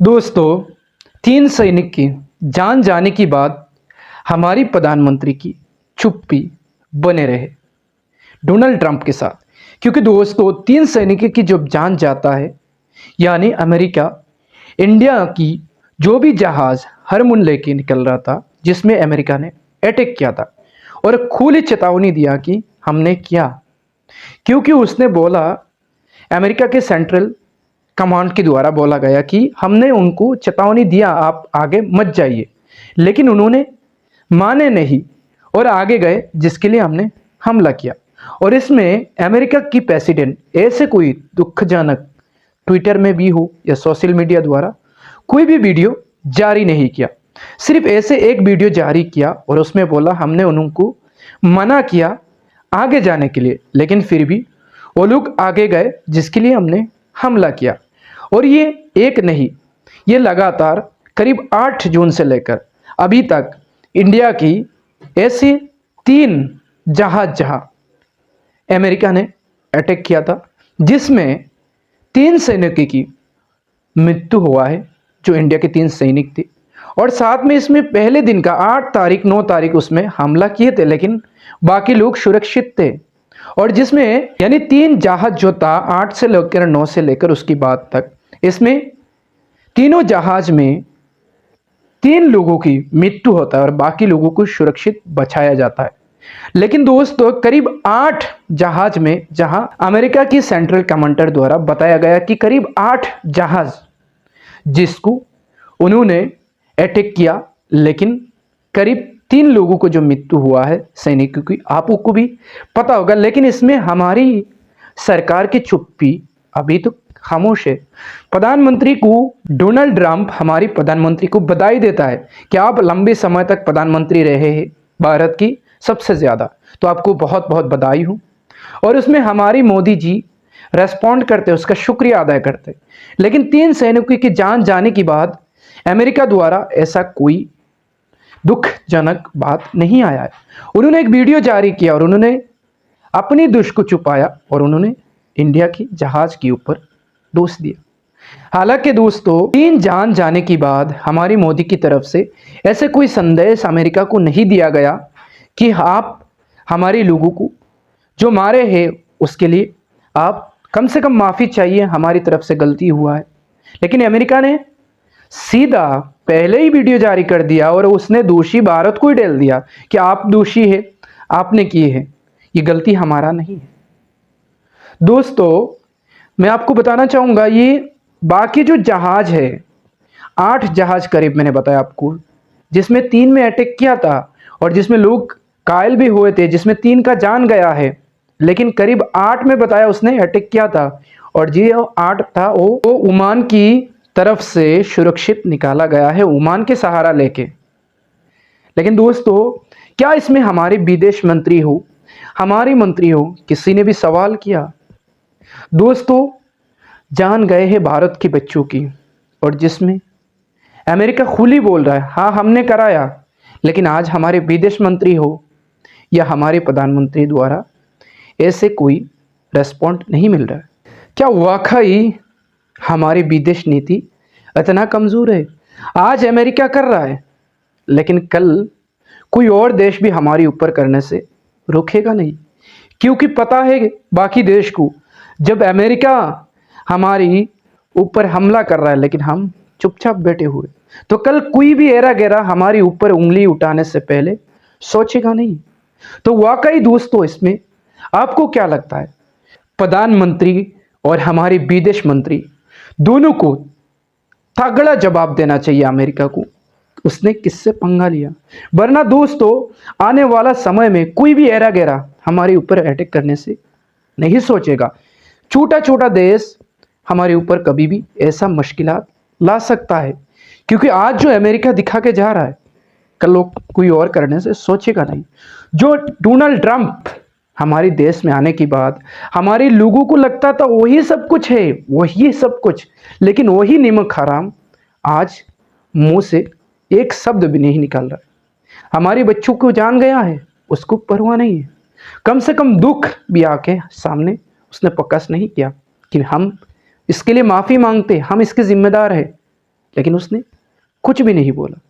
दोस्तों, 3 सैनिक की जान जाने के बाद हमारी प्रधानमंत्री की चुप्पी बने रहे डोनाल्ड ट्रंप के साथ। क्योंकि दोस्तों, 3 सैनिक की जब जान जाता है, यानी अमेरिका इंडिया की जो भी जहाज हरमुन लेके निकल रहा था, जिसमें अमेरिका ने अटैक किया था और खुली चेतावनी दिया कि हमने किया। क्योंकि उसने बोला, अमेरिका के सेंट्रल कमांड के द्वारा बोला गया कि हमने उनको चेतावनी दिया आप आगे मत जाइए, लेकिन उन्होंने माने नहीं और आगे गए, जिसके लिए हमने हमला किया। और इसमें अमेरिका की प्रेसिडेंट ऐसे कोई दुखजनक ट्विटर में भी हो या सोशल मीडिया द्वारा कोई भी वीडियो जारी नहीं किया। सिर्फ ऐसे एक वीडियो जारी किया और उसमें बोला हमने उनको मना किया आगे जाने के लिए, लेकिन फिर भी वो लोग आगे गए, जिसके लिए हमने हमला किया। और ये एक नहीं, ये लगातार करीब 8 जून से लेकर अभी तक इंडिया की ऐसे 3 जहाज जहां अमेरिका ने अटैक किया था, जिसमें 3 सैनिकों की मृत्यु हुआ है, जो इंडिया के 3 सैनिक थे। और साथ में इसमें पहले दिन का 8 तारीख 9 तारीख उसमें हमला किए थे, लेकिन बाकी लोग सुरक्षित थे। और जिसमें यानी 3 जहाज जो था 8 से लेकर 9 से लेकर उसकी बाद तक, इसमें तीनों जहाज में 3 लोगों की मृत्यु होता है और बाकी लोगों को सुरक्षित बचाया जाता है। लेकिन दोस्तों, करीब 8 जहाज में, जहां अमेरिका की सेंट्रल कमांडर द्वारा बताया गया कि करीब 8 जहाज जिसको उन्होंने अटैक किया, लेकिन करीब 3 लोगों को जो मृत्यु हुआ है सैनिकों की, आपको भी पता होगा। लेकिन इसमें हमारी सरकार की चुप्पी अभी तो खामोश है। प्रधानमंत्री को डोनाल्ड ट्रंप हमारी प्रधानमंत्री को बधाई देता है कि आप लंबे समय तक प्रधानमंत्री रहे हैं भारत की सबसे ज़्यादा, तो आपको बहुत बहुत बधाई हूँ। और उसमें हमारी मोदी जी रेस्पॉन्ड करते, उसका शुक्रिया अदा करते। लेकिन 3 सैनिकों की जान जाने के बाद अमेरिका द्वारा ऐसा कोई दुखजनक बात नहीं आया है। उन्होंने एक वीडियो जारी किया और उन्होंने अपनी दुष्ट को छुपाया और उन्होंने इंडिया की जहाज के ऊपर दोष दिया। हालांकि दोस्तों, 3 जान जाने के बाद हमारी मोदी की तरफ से ऐसे कोई संदेश अमेरिका को नहीं दिया गया कि आप हमारे लोगों को जो मारे हैं उसके लिए आप कम से कम माफ़ी चाहिए, हमारी तरफ से गलती हुआ है। लेकिन अमेरिका ने सीधा पहले ही वीडियो जारी कर दिया और उसने दोषी भारत को ही डाल दिया कि आप दोषी है, आपने किए हैं, ये गलती हमारा नहीं है। दोस्तों, मैं आपको बताना चाहूँगा, ये बाकी जो जहाज है 8 जहाज करीब मैंने बताया आपको, जिसमें 3 में अटैक किया था और जिसमें लोग घायल भी हुए थे, जिसमें 3 का जान गया है, लेकिन करीब 8 में बताया उसने अटैक किया था। और जो 8 था वो ओमान की तरफ से सुरक्षित निकाला गया है, ओमान के सहारा लेके। लेकिन दोस्तों, क्या इसमें हमारे विदेश मंत्री हो, हमारी मंत्री हो, किसी ने भी सवाल किया? दोस्तों, जान गए हैं भारत के बच्चों की, और जिसमें अमेरिका खुली बोल रहा है हाँ हमने कराया, लेकिन आज हमारे विदेश मंत्री हो या हमारे प्रधानमंत्री द्वारा ऐसे कोई रेस्पॉन्ड नहीं मिल रहा है। क्या वाकई हमारी विदेश नीति इतना कमज़ोर है? आज अमेरिका कर रहा है, लेकिन कल कोई और देश भी हमारे ऊपर करने से रुकेगा नहीं। क्योंकि पता है बाकी देश को, जब अमेरिका हमारी ऊपर हमला कर रहा है लेकिन हम चुपचाप बैठे हुए, तो कल कोई भी एरा गैरा हमारे ऊपर उंगली उठाने से पहले सोचेगा नहीं। तो वाकई दोस्तों, इसमें आपको क्या लगता है? प्रधानमंत्री और हमारे विदेश मंत्री दोनों को तगड़ा जवाब देना चाहिए अमेरिका को, उसने किससे पंगा लिया। वरना दोस्तों, आने वाला समय में कोई भी एरा गैरा हमारे ऊपर अटैक करने से नहीं सोचेगा। छोटा छोटा देश हमारे ऊपर कभी भी ऐसा मुश्किलात ला सकता है, क्योंकि आज जो अमेरिका दिखा के जा रहा है, कल लोग कोई और करने से सोचेगा नहीं। जो डोनाल्ड ट्रंप हमारे देश में आने के बाद हमारे लोगों को लगता था वही सब कुछ है, वही सब कुछ, लेकिन वही नमक हराम आज मुंह से एक शब्द भी नहीं निकल रहा है। हमारे बच्चों को जान गया है, उसको परवाह नहीं है। कम से कम दुख भी आके सामने उसने प्रकाश नहीं किया कि हम इसके लिए माफ़ी मांगते, हम इसके जिम्मेदार हैं। लेकिन उसने कुछ भी नहीं बोला।